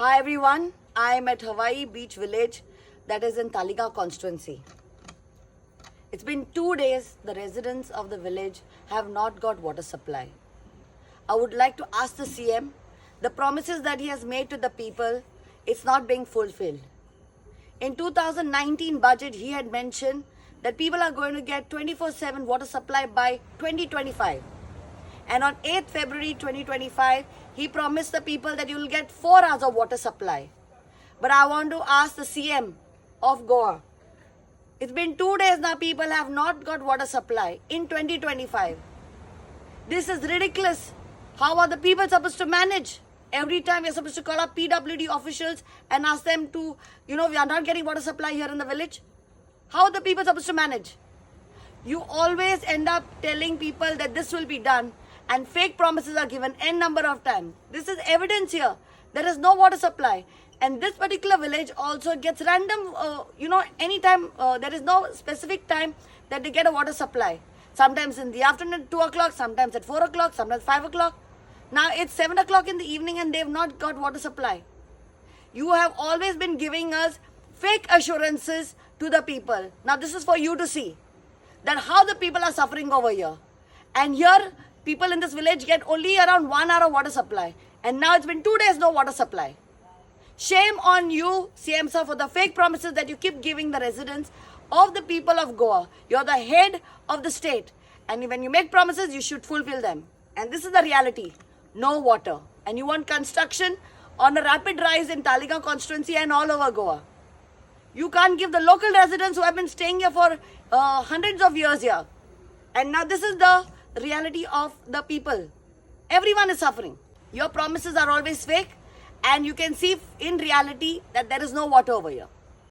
Hi everyone, I am at Hawaii Beach Village that is in Taliga constituency. It's been 2 days the residents of the village have not got water supply. I would like to ask the CM, the promises that he has made to the people, it's not being fulfilled. In 2019 budget he had mentioned that people are going to get 24/7 water supply by 2025. And on 8th February 2025, he promised the people that you will get 4 hours of water supply. But I want to ask the CM of Goa. It's been 2 days now, people have not got water supply in 2025. This is ridiculous. How are the people supposed to manage? Every time we're supposed to call up PWD officials and ask them to, we are not getting water supply here in the village. How are the people supposed to manage? You always end up telling people that this will be done, and fake promises are given n number of times. This is evidence here. There is no water supply. And this particular village also gets random, anytime, there is no specific time that they get a water supply. Sometimes in the afternoon at 2 o'clock, sometimes at 4 o'clock, sometimes 5 o'clock. Now it's 7 o'clock in the evening and they've not got water supply. You have always been giving us fake assurances to the people. Now this is for you to see that how the people are suffering over here. And here, people in this village get only around 1 hour of water supply. And now it's been 2 days no water supply. Shame on you, CM sir, for the fake promises that you keep giving the residents of the people of Goa. You're the head of the state. And when you make promises, you should fulfill them. And this is the reality. No water. And you want construction on a rapid rise in Taliga constituency and all over Goa. You can't give the local residents who have been staying here for hundreds of years here. And now this is the reality of the people. Everyone is suffering. Your promises are always fake, and you can see in reality that there is no water over here.